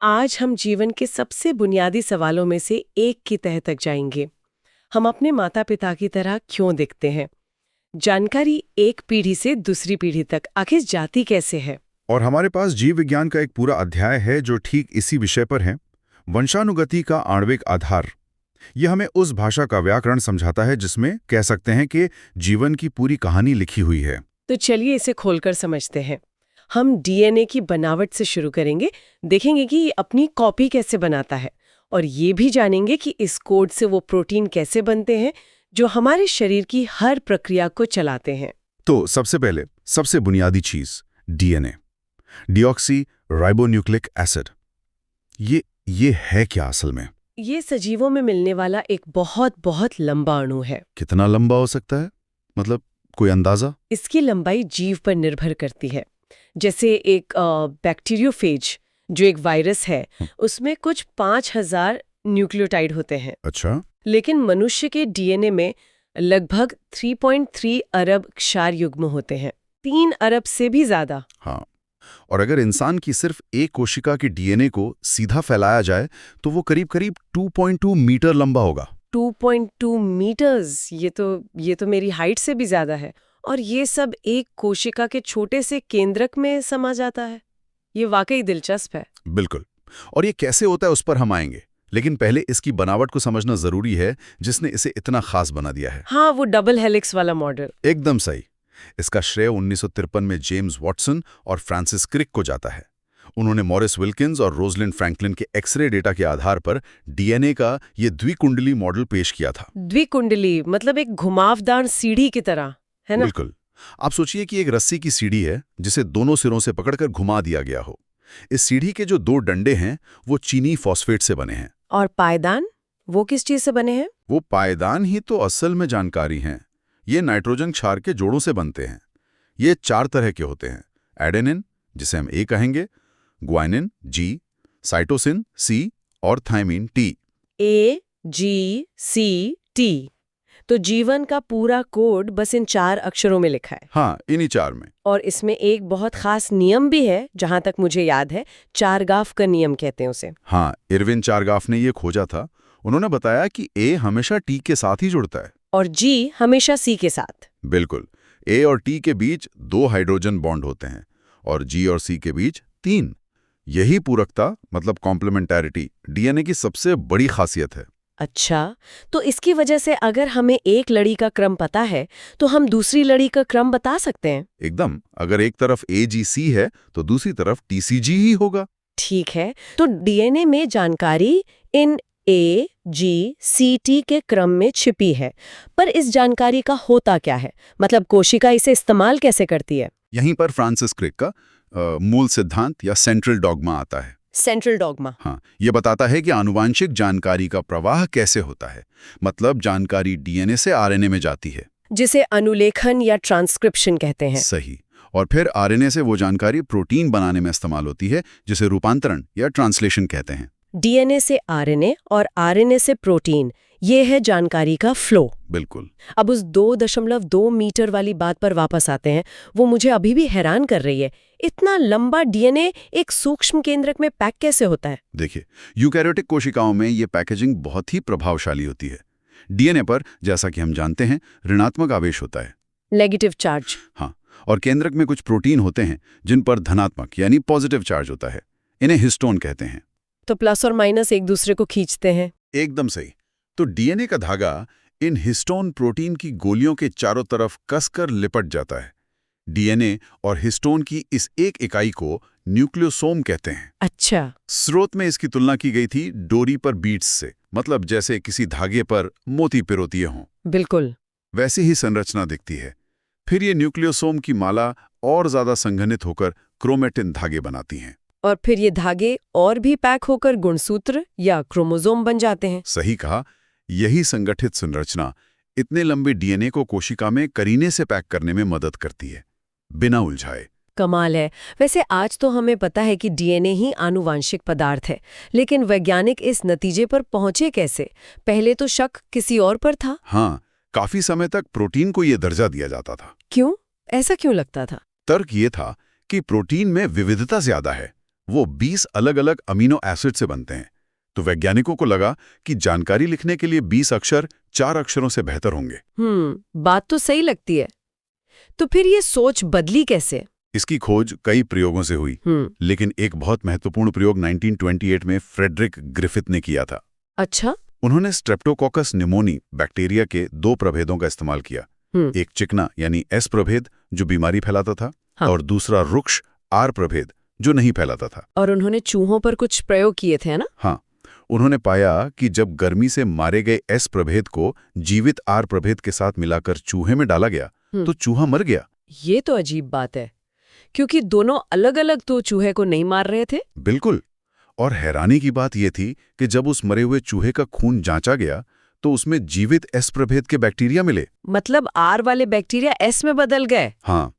आज हम जीवन के सबसे बुनियादी सवालों में से एक की तह तक जाएंगे। हम अपने माता पिता की तरह क्यों दिखते हैं? जानकारी एक पीढ़ी से दूसरी पीढ़ी तक आखिर जाती कैसे है? और हमारे पास जीव विज्ञान का एक पूरा अध्याय है जो ठीक इसी विषय पर है, वंशानुगति का आणविक आधार। यह हमें उस भाषा का व्याकरण समझाता है जिसमें कह सकते हैं कि जीवन की पूरी कहानी लिखी हुई है। तो चलिए इसे खोलकर समझते हैं। हम डीएनए की बनावट से शुरू करेंगे, देखेंगे कि ये अपनी कॉपी कैसे बनाता है, और ये भी जानेंगे कि इस कोड से वो प्रोटीन कैसे बनते हैं जो हमारे शरीर की हर प्रक्रिया को चलाते हैं। तो सबसे पहले सबसे बुनियादी चीज डीएनए, डिऑक्सी राइबोन्यूक्लिक एसिड। ये है क्या असल में? ये सजीवों में मिलने वाला एक बहुत बहुत लंबा अणु है। कितना लंबा हो सकता है? मतलब कोई अंदाजा? इसकी लंबाई जीव पर निर्भर करती है। जैसे एक बैक्टीरियोफेज जो एक वायरस है, उसमें कुछ 5000 न्यूक्लियोटाइड होते हैं। अच्छा। लेकिन मनुष्य के डीएनए में लगभग 3.3 अरब क्षार युग्म होते हैं, 3 अरब से भी ज्यादा। हाँ, और अगर इंसान की सिर्फ एक कोशिका के डीएनए को सीधा फैलाया जाए तो वो करीब करीब 2.2 मीटर लंबा होगा। 2.2 मीटर्स, ये तो मेरी हाइट से भी ज्यादा है। और ये सब एक कोशिका के छोटे से केंद्रक में समा जाता है। ये वाकई दिलचस्प है। बिल्कुल। और ये कैसे होता है उस पर हम आएंगे, लेकिन पहले इसकी बनावट को समझना जरूरी है जिसने इसे इतना खास बना दिया है। हाँ, वो डबल हेलिक्स वाला मॉडल। एकदम सही। इसका श्रेय 1953 में जेम्स वॉटसन और फ्रांसिस क्रिक को जाता है। उन्होंने मॉरिस विल्किंस और रोजलिंड फ्रैंकलिन के एक्सरे डेटा के आधार पर डीएनए का ये द्विकुंडली मॉडल पेश किया था। द्विकुंडली मतलब एक घुमावदार सीढ़ी की तरह, है ना? बिल्कुल। आप सोचिए कि एक रस्सी की सीढ़ी है जिसे दोनों सिरों से पकड़कर घुमा दिया गया हो। इस सीढ़ी के जो 2 डंडे हैं वो चीनी फॉस्फेट से बने हैं। और पायदान, वो किस चीज से बने हैं? वो पायदान ही तो असल में जानकारी हैं। ये नाइट्रोजन क्षार के जोड़ों से बनते हैं। ये 4 तरह के होते हैं: एडेनिन, जिसे हम ए कहेंगे, ग्वाइनिन जी, साइटोसिन सी और थाइमिन टी। ए, जी, सी, टी। तो जीवन का पूरा कोड बस इन 4 अक्षरों में लिखा है। हाँ, इन्हीं 4 में। और इसमें एक बहुत खास नियम भी है, जहां तक मुझे याद है, चारगाफ का नियम कहते हैं उसे। हाँ, इरविन चारगाफ ने ये खोजा था। उन्होंने बताया कि ए हमेशा टी के साथ ही जुड़ता है और जी हमेशा सी के साथ। बिल्कुल। ए और टी के बीच 2 हाइड्रोजन बॉन्ड होते हैं और जी और सी के बीच 3। यही पूरकता मतलब कॉम्प्लीमेंटैरिटी डीएनए की सबसे बड़ी खासियत है। अच्छा, तो इसकी वजह से अगर हमें एक लड़ी का क्रम पता है तो हम दूसरी लड़ी का क्रम बता सकते हैं। एकदम। अगर एक तरफ AGC है तो दूसरी तरफ TCG ही होगा। ठीक है, तो डीएनए में जानकारी इन AGCT के क्रम में छिपी है, पर इस जानकारी का होता क्या है? मतलब कोशिका इसे इस्तेमाल कैसे करती है? यहीं पर फ्रांसिस क्रिक का मूल सिद्धांत या सेंट्रल डॉगमा आता है। Central dogma. हाँ, ये बताता है कि आनुवांशिक जानकारी का प्रवाह कैसे होता है। मतलब जानकारी डीएनए से आरएनए में जाती है, जिसे अनुलेखन या ट्रांसक्रिप्शन कहते हैं। सही। और फिर आरएनए से वो जानकारी प्रोटीन बनाने में इस्तेमाल होती है, जिसे रूपांतरण या ट्रांसलेशन कहते हैं। डीएनए से आरएनए और आरएनए से प्रोटीन, ये है जानकारी का फ्लो। बिल्कुल। अब उस 2.2 मीटर वाली बात पर वापस आते हैं। वो मुझे अभी भी हैरान कर रही है। इतना लंबा डीएनए एक सूक्ष्म केंद्रक में पैक कैसे होता है? देखिए, यूकैरियोटिक कोशिकाओं में ये पैकेजिंग बहुत ही प्रभावशाली होती है। डीएनए पर, जैसा कि हम जानते हैं, ऋणात्मक आवेश होता है, नेगेटिव चार्ज। हाँ, और केंद्रक में कुछ प्रोटीन होते हैं जिन पर धनात्मक यानी पॉजिटिव चार्ज होता है। इन्हें हिस्टोन कहते हैं। तो प्लस और माइनस एक दूसरे को खींचते हैं। एकदम सही। तो डीएनए का धागा इन हिस्टोन प्रोटीन की गोलियों के चारों तरफ कसकर लिपट जाता है। डीएनए और हिस्टोन की इस एक इकाई को न्यूक्लियोसोम कहते हैं। अच्छा। स्रोत में इसकी तुलना की गई थी डोरी पर बीड्स से, मतलब जैसे किसी धागे पर मोती पिरोतिए हों। बिल्कुल। वैसी ही संरचना दिखती है। फिर ये न्यूक्लियोसोम की माला और ज्यादा संघनित होकर क्रोमेटिन धागे बनाती हैं। और फिर ये धागे और भी पैक होकर गुणसूत्र या क्रोमोसोम बन जाते हैं। सही कहा। यही संगठित संरचना इतने लंबे डीएनए को कोशिका में करीने से पैक करने में मदद करती है, बिना उलझाए। कमाल है। वैसे आज तो हमें पता है कि डीएनए ही आनुवांशिक पदार्थ है, लेकिन वैज्ञानिक इस नतीजे पर पहुंचे कैसे? पहले तो शक किसी और पर था। हाँ, काफी समय तक प्रोटीन को यह दर्जा दिया जाता था। क्यों? ऐसा क्यों लगता था? तर्क ये था कि प्रोटीन में विविधता ज्यादा है, वो 20 अलग-अलग अमीनो एसिड से बनते हैं। तो वैज्ञानिकों को लगा कि जानकारी लिखने के लिए 20 अक्षर 4 अक्षरों से बेहतर होंगे। बात तो सही लगती है। तो फिर ये सोच बदली कैसे? इसकी खोज कई प्रयोगों से हुई, लेकिन एक बहुत महत्वपूर्ण प्रयोग 1928 में फ्रेडरिक ग्रिफिथ ने किया था। अच्छा। उन्होंने स्ट्रेप्टोकोकस निमोनी बैक्टीरिया के 2 प्रभेदों का इस्तेमाल किया। एक चिकना यानी एस प्रभेद जो बीमारी फैलाता था, हाँ। और दूसरा रुक्ष आर प्रभेद जो नहीं फैलाता था। और उन्होंने चूहों पर कुछ प्रयोग किए थे ना? हाँ, उन्होंने पाया कि जब गर्मी से मारे गए एस प्रभेद को जीवित आर प्रभेद के साथ मिलाकर चूहे में डाला गया तो चूहा मर गया। ये तो अजीब बात है, क्योंकि दोनों अलग-अलग तो चूहे को नहीं मार रहे थे। बिल्कुल। और हैरानी की बात यह थी कि जब उस मरे हुए चूहे का खून जांचा गया तो उसमें जीवित एस प्रभेद के बैक्टीरिया मिले। मतलब आर वाले बैक्टीरिया एस में बदल गए। हाँ,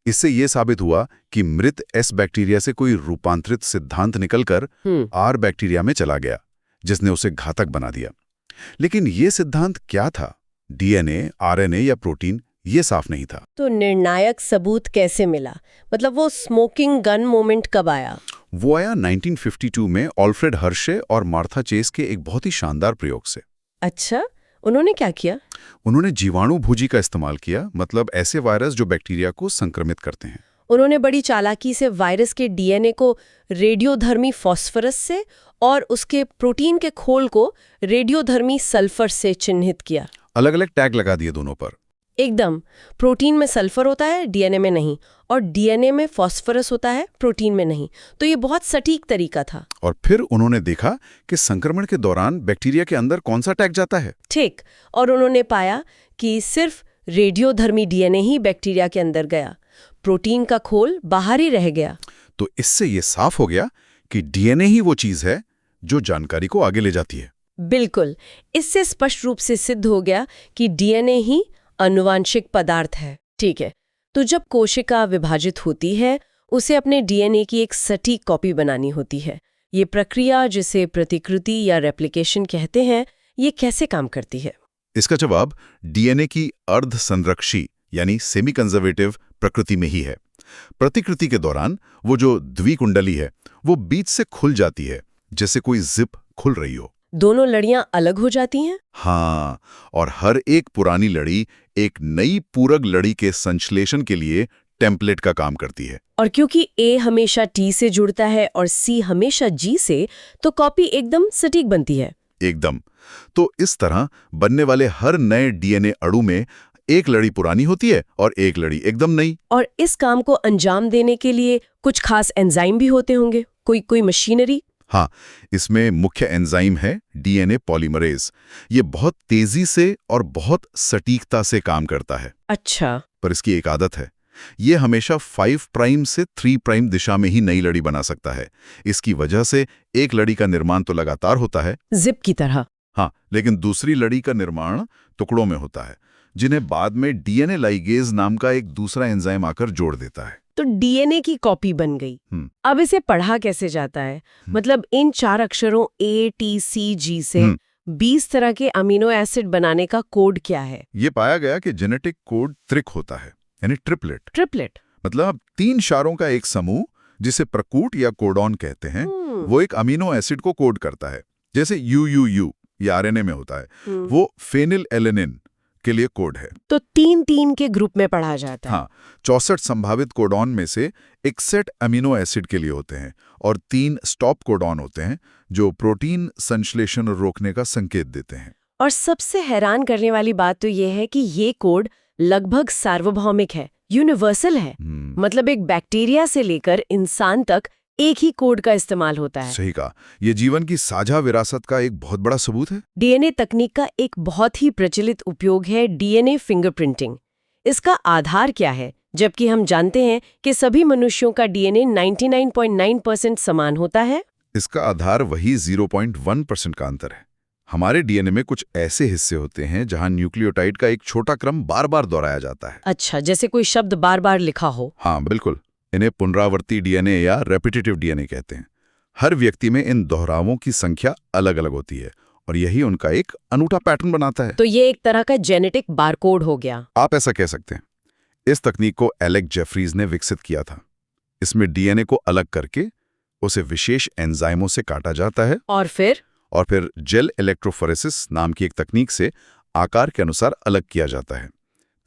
इससे यह साबित हुआ कि मृत एस बैक्टीरिया से कोई रूपांतरित सिद्धांत निकलकर आर बैक्टीरिया में चला गया, जिसने उसे घातक बना दिया। लेकिन यह सिद्धांत क्या था? डीएनए, आरएनए या प्रोटीन? ये साफ नहीं था। तो निर्णायक सबूत कैसे मिला? मतलब वो स्मोकिंग गन मोमेंट कब आया? वो आया 1952 में ऑल्फ्रेड हर्शे और मार्था चेस के एक बहुत ही शानदार प्रयोग से। अच्छा, उन्होंने क्या किया? उन्होंने जीवाणु भूजी का इस्तेमाल किया, मतलब ऐसे वायरस जो बैक्टीरिया को संक्रमित करते हैं। उन्होंने बड़ी चालाकी से वायरस के डीएनए को रेडियोधर्मी फास्फोरस से और उसके प्रोटीन के खोल को रेडियोधर्मी सल्फर से चिन्हित किया। अलग-अलग टैग लगा दिए दोनों पर। एकदम, प्रोटीन में सल्फर होता है, डीएनए में नहीं, और डीएनए में फास्फोरस होता है, प्रोटीन में नहीं। तो ये बहुत सटीक तरीका था। और फिर उन्होंने देखा कि संक्रमण के दौरान बैक्टीरिया के अंदर कौन सा टैग जाता है। ठीक, और उन्होंने पाया कि सिर्फ रेडियोधर्मी डीएनए ही बैक्टीरिया के अंदर गया, प्रोटीन का खोल बाहर ही रह गया। तो इससे ये साफ हो गया कि डीएनए ही वो चीज है जो जानकारी को आगे ले जाती है। बिल्कुल, इससे स्पष्ट रूप से सिद्ध हो गया कि डीएनए ही आनुवांशिक पदार्थ है। ठीक है, तो जब कोशिका विभाजित होती है, उसे अपने डीएनए की एक सटीक कॉपी बनानी होती है। ये प्रक्रिया, जिसे प्रतिकृति या रेप्लिकेशन कहते हैं, ये कैसे काम करती है? इसका जवाब डीएनए की अर्ध संरक्षी यानी सेमी कंजर्वेटिव प्रकृति में ही है। प्रतिकृति के दौरान वो जो द्विकुंडली है वो बीच से खुल जाती है, जैसे कोई जिप खुल रही हो। दोनों लड़ियां अलग हो जाती हैं? हाँ, और हर एक पुरानी लड़ी एक नई पूरक लड़ी के संश्लेषण के लिए टेम्पलेट का काम करती है। और क्योंकि ए हमेशा टी से जुड़ता है और सी हमेशा जी से, तो कॉपी एकदम सटीक बनती है। एकदम। तो इस तरह बनने वाले हर नए डीएनए अणु में एक लड़ी पुरानी होती है और एक लड़ी एकदम नई। और इस काम को अंजाम देने के लिए कुछ खास एंजाइम भी होते होंगे, कोई मशीनरी? हाँ, इसमें मुख्य एंजाइम है डीएनए पॉलीमरेज। ये बहुत तेजी से और बहुत सटीकता से काम करता है। अच्छा। पर इसकी एक आदत है, ये हमेशा 5 प्राइम से 3 प्राइम दिशा में ही नई लड़ी बना सकता है। इसकी वजह से एक लड़ी का निर्माण तो लगातार होता है, जिप की तरह। हाँ, लेकिन दूसरी लड़ी का निर्माण टुकड़ों में होता है, जिन्हें बाद में डीएनए लाइगेज नाम का एक दूसरा एंजाइम आकर जोड़ देता है। तो डीएनए की कॉपी बन गई। अब इसे पढ़ा कैसे जाता है? मतलब इन 4 अक्षरों ए, टी, सी, जी से 20 तरह के अमीनो एसिड बनाने का कोड क्या है? ये पाया गया कि जेनेटिक कोड त्रिक होता है, यानी ट्रिपलेट। मतलब 3 इशारों का एक समूह, जिसे प्रकूट या कोडॉन कहते हैं, वो एक अमीनो एसिड को कोड करता है। जैसे यूयूयू ये आरएनए में होता है, वो फेनिल एलेनिन के लिए कोड है। तो 3-3 के ग्रुप में पढ़ा जाता है। हाँ, 64 संभावित कोडॉन में से 61 अमीनो एसिड के लिए होते हैं और 3 स्टॉप कोडॉन होते हैं जो प्रोटीन संश्लेषण रोकने का संकेत देते हैं। और सबसे हैरान करने वाली बात तो ये है कि ये कोड लगभग सार्वभौमिक है, यूनिवर्सल है। मतलब एक बैक्टीरिया से लेकर इंसान तक एक ही कोड का इस्तेमाल होता है। सही कहा, ये जीवन की साझा विरासत का एक बहुत बड़ा सबूत है। डीएनए तकनीक का एक बहुत ही प्रचलित उपयोग है डीएनए फिंगरप्रिंटिंग। इसका आधार क्या है, जबकि हम जानते हैं कि सभी मनुष्यों का डीएनए 99.9% समान होता है? इसका आधार वही 0.1% का अंतर है। हमारे डीएनए में कुछ ऐसे हिस्से होते हैं जहां न्यूक्लियोटाइड का एक छोटा क्रम बार-बार दोहराया जाता है। अच्छा, जैसे कोई शब्द बार-बार लिखा हो। हाँ, बिल्कुल। इन्हें पुनरावर्ती डीएनए या रेपिटेटिव डीएनए कहते हैं। हर व्यक्ति में इन दोहरावों की संख्या अलग-अलग होती है और यही उनका एक अनूठा पैटर्न बनाता है। तो ये एक तरह का जेनेटिक बारकोड हो गया। आप ऐसा कह सकते हैं। इस तकनीक को एलेक जेफरीज ने विकसित किया था। इसमें डीएनए को अलग करके उसे विशेष एंजाइमों से काटा जाता है और फिर जेल इलेक्ट्रोफोरेसिस नाम की एक तकनीक से आकार के अनुसार अलग किया जाता है।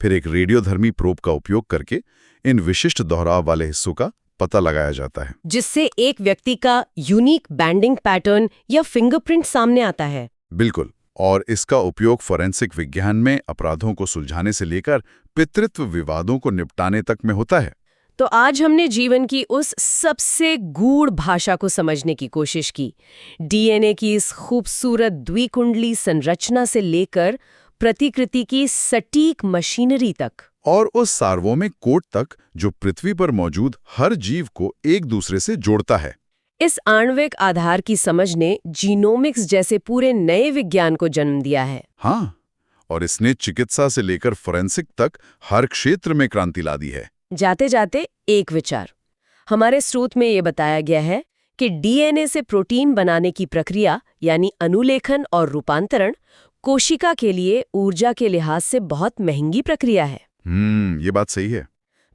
फिर एक रेडियोधर्मी प्रोब का उपयोग करके इन विशिष्ट दोहराव वाले हिस्सों का पता लगाया जाता है, जिससे एक व्यक्ति का यूनिक बैंडिंग पैटर्न या फिंगरप्रिंट सामने आता है। बिल्कुल। और इसका उपयोग फोरेंसिक विज्ञान में अपराधों को सुलझाने से लेकर पितृत्व विवादों को निपटाने तक में होता है। तो आज हमने जीवन की उस सबसे गूढ़ भाषा को समझने की कोशिश की। डीएनए की इस खूबसूरत द्विकुंडली संरचना से लेकर प्रतिकृति की सटीक मशीनरी तक, और उस सार्वभौमिक कोड तक जो पृथ्वी पर मौजूद हर जीव को एक दूसरे से जोड़ता है। इस आणविक आधार की समझ ने जीनोमिक्स जैसे पूरे नए विज्ञान को जन्म दिया है। हाँ, और इसने चिकित्सा से लेकर फोरेंसिक तक हर क्षेत्र में क्रांति ला दी है। जाते जाते एक विचार, हमारे स्रोत में ये बताया गया है कि डीएनए से प्रोटीन बनाने की प्रक्रिया यानी अनुलेखन और रूपांतरण कोशिका के लिए ऊर्जा के लिहाज से बहुत महंगी प्रक्रिया है। ये बात सही है।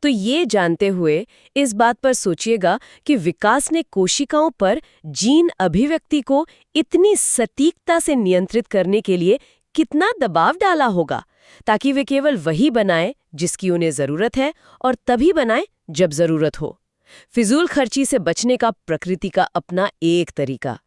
तो ये जानते हुए इस बात पर सोचिएगा कि विकास ने कोशिकाओं पर जीन अभिव्यक्ति को इतनी सटीकता से नियंत्रित करने के लिए कितना दबाव डाला होगा, ताकि वे केवल वही बनाएं जिसकी उन्हें जरूरत है और तभी बनाएं जब जरूरत हो। फिजूल खर्ची से बचने का प्रकृति का अपना एक तरीका।